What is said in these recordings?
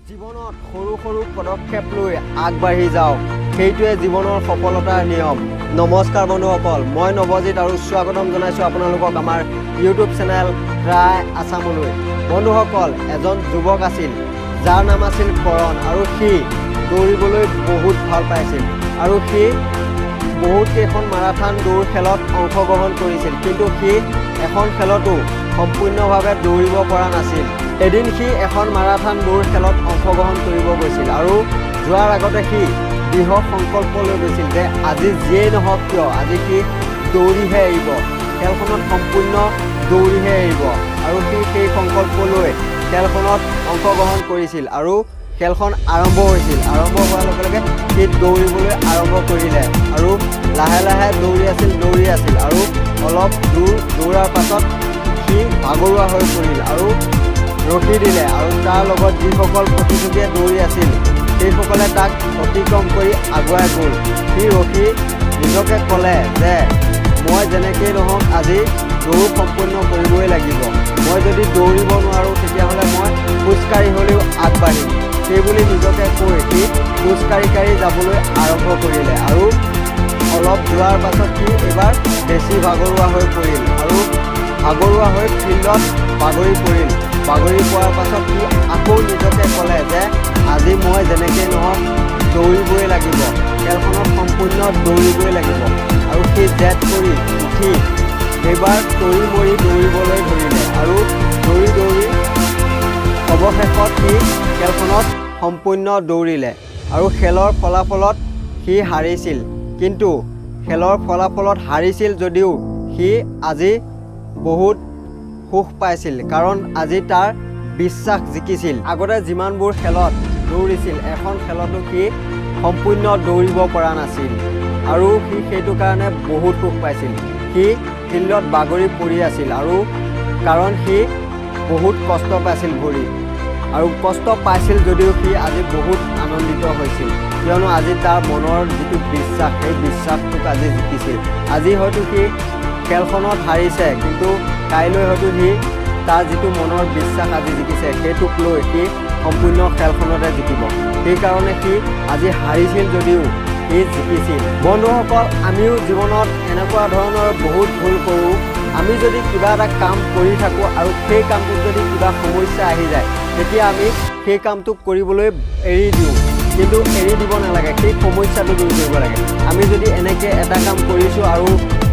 জীৱনত সৰু সৰু পদক্ষেপ লৈ আগবাঢ়ি যাওক, সেইটোৱে জীৱনৰ সফলতাৰ নিয়ম। নমস্কাৰ বন্ধুসকল, মই নৱজিত আৰু স্বাগতম জনাইছোঁ আপোনালোকক আমাৰ ইউটিউব চেনেল ট্ৰাই আছামলৈ। বন্ধুসকল, এজন যুৱক আছিল যাৰ নাম আছিল কৰণ, আৰু সি দৌৰিবলৈ বহুত ভাল পাইছিল আৰু সি বহুত কেইখন মাৰাথন দৌৰ খেলত অংশগ্ৰহণ কৰিছিল, কিন্তু সি এখন খেলতো সম্পূৰ্ণভাৱে দৌৰিব পৰা নাছিল। এদিন সি এখন মাৰাথন দৌৰ খেলত অংশগ্ৰহণ কৰিব গৈছিল আৰু যোৱাৰ আগতে সি দৃঢ় সংকল্প লৈ গৈছিল যে আজি যিয়েই নহওক কিয় আজি সি দৌৰিহে এৰিব, খেলখনত সম্পূৰ্ণ দৌৰিহে এৰিব। আৰু সি সেই সংকল্প লৈ খেলখনত অংশগ্ৰহণ কৰিছিল আৰু খেলখন আৰম্ভ হৈছিল। আৰম্ভ হোৱাৰ লগে লগে সি দৌৰিবলৈ আৰম্ভ কৰিলে আৰু লাহে লাহে দৌৰি আছিল আৰু অলপ দূৰ দৌৰাৰ পাছত সি ভাগৰুৱা হৈ পৰিল আৰু ৰখি দিলে, আৰু তাৰ লগত যিসকল প্ৰতিযোগীয়ে দৌৰি আছিল সেইসকলে তাক অতিক্ৰম কৰি আগুৱাই গ'ল। সি ৰখি নিজকে ক'লে যে মই যেনেকেই নহওক আজি দৌৰ সম্পূৰ্ণ কৰিবই লাগিব, মই যদি দৌৰিব নোৱাৰোঁ তেতিয়াহ'লে মই খোজকাঢ়ি হ'লেও আগবাঢ়িম। সেইবুলি নিজকে কৈ সি খোজকাঢ়ি যাবলৈ আৰম্ভ কৰিলে আৰু অলপ যোৱাৰ পাছত সি এইবাৰ বেছি ভাগৰুৱা হৈ পৰিল আৰু ভাগৰুৱা হৈ ফিল্ডত বাগৰি পৰিল। বাগৰি পোৱাৰ পাছত সি আকৌ নিজকে ক'লে যে আজি মই যেনেকেই নহওক দৌৰিবই লাগিব, খেলখনত সম্পূৰ্ণ দৌৰিবই লাগিব। আৰু সি জেদ কৰি উঠি এইবাৰ তৰি মৰি দৌৰিবলৈ ধৰিলে আৰু দৌৰি অৱশেষত সি খেলখনত সম্পূৰ্ণ দৌৰিলে আৰু খেলৰ ফলাফলত সি হাৰিছিল। কিন্তু খেলৰ ফলাফলত হাৰিছিল যদিও সি আজি বহুত সুখ পাইছিল, কাৰণ আজি তাৰ বিশ্বাস জিকিছিল। আগতে যিমানবোৰ খেলত দৌৰিছিল এখন খেলতো সি সম্পূৰ্ণ দৌৰিব পৰা নাছিল আৰু সি সেইটো কাৰণে বহুত সুখ পাইছিল। সি ফিল্ডত বাগৰি পৰি আছিল আৰু কাৰণ সি বহুত কষ্ট পাইছিল ভৰিত, আৰু কষ্ট পাইছিল যদিও সি আজি বহুত আনন্দিত হৈছিল, কিয়নো আজি তাৰ মনৰ যিটো বিশ্বাস সেই বিশ্বাসটোক আজি জিকিছিল। আজি হয়তো সি খেলখনত হাৰিছে, কিন্তু কাইলৈ হয়তো সি তাৰ যিটো মনৰ বিশ্বাস আজি জিকিছে সেইটোক লৈ সি সম্পূৰ্ণ খেলখনতে জিকিব। সেইকাৰণে সি আজি হাৰিছিল যদিও সি জিকিছিল। বন্ধুসকল, আমিও জীৱনত এনেকুৱা ধৰণৰ বহুত ভুল কৰোঁ। আমি যদি কিবা এটা কাম কৰি থাকোঁ আৰু সেই কামটোত যদি কিবা সমস্যা আহি যায় তেতিয়া আমি সেই কামটোক কৰিবলৈ এৰি দিওঁ, কিন্তু এৰি দিব নালাগে, সেই সমস্যাটো দূৰ কৰিব লাগে। আমি যদি এনেকৈ এটা কাম কৰিছোঁ আৰু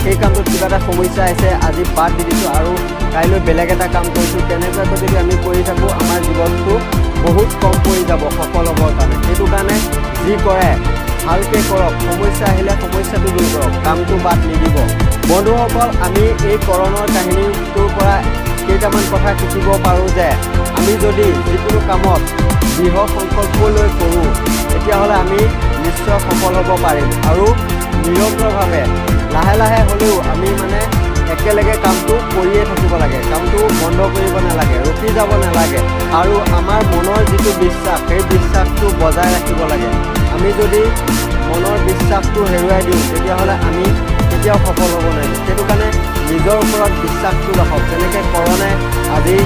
সেই কামটোত কিবা এটা সমস্যা আহিছে, আজি বাদ দি দিছোঁ আৰু কাইলৈ বেলেগ এটা কাম কৰিছোঁ, তেনেকুৱাকৈ যদি আমি কৰি থাকোঁ আমাৰ জীৱনটো বহুত কম পৰি যাব সফল হ'বৰ কাৰণে। সেইটো কাৰণে যি কৰে ভালকৈ কৰক, সমস্যা আহিলে সমস্যাটো দূৰ কৰক, কামটো বাদ নিদিব। বন্ধুসকল, আমি এই কৰণৰ কাহিনীটোৰ পৰা কেইটামান কথা শিকিব পাৰোঁ যে আমি যদি যিকোনো কামত দৃঢ় সংকল্প লৈ কৰোঁ তেতিয়াহ'লে আমি নিশ্চয় সফল হ'ব পাৰিম। আৰু নিৰন্তৰভাৱে লাহে লাহে হ'লেও আমি একেলগে কামটো কৰিয়ে থাকিব লাগে, কামটো বন্ধ কৰিব নালাগে, ৰখি যাব নালাগে। আৰু আমাৰ মনৰ যিটো বিশ্বাস সেই বিশ্বাসটো বজাই ৰাখিব লাগে। আমি যদি মনৰ বিশ্বাসটো হেৰুৱাই দিওঁ তেতিয়াহ'লে আমি কেতিয়াও সফল হ'ব নোৱাৰিম। সেইটো কাৰণে নিজৰ ওপৰত বিশ্বাসটো ৰাখক। যেনেকৈ কৰণে আজি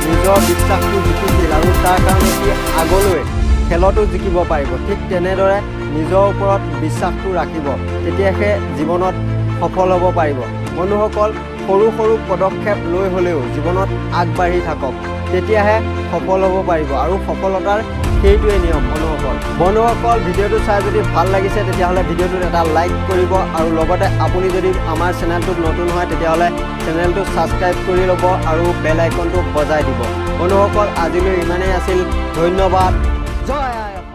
নিজৰ বিশ্বাসটো জিকিছিল আৰু তাৰ কাৰণে সি আগলৈ খেলতো জিকিব পাৰিব, ঠিক তেনেদৰে নিজৰ ওপৰত বিশ্বাসটো ৰাখিব, তেতিয়াহে জীৱনত সফল হ'ব পাৰিব। বন্ধুসকল, সৰু সৰু পদক্ষেপ লৈ হ'লেও জীৱনত আগবাঢ়ি থাকক, তেতিয়াহে সফল হ'ব পাৰিব আৰু সফলতাৰ সেইটোৱে নিয়ম। বন্ধুসকল, ভিডিঅ'টো চাই যদি ভাল লাগিছে তেতিয়াহ'লে ভিডিঅ'টোত এটা লাইক কৰিব, আৰু লগতে আপুনি যদি আমাৰ চেনেলটোত নতুন হয় তেতিয়াহ'লে চেনেলটো ছাবস্ক্ৰাইব কৰি ল'ব আৰু বেল আইকনটো বজাই দিব। বন্ধুসকল, আজিলৈ ইমানেই আছিল। ধন্যবাদ। জয় আই অসম।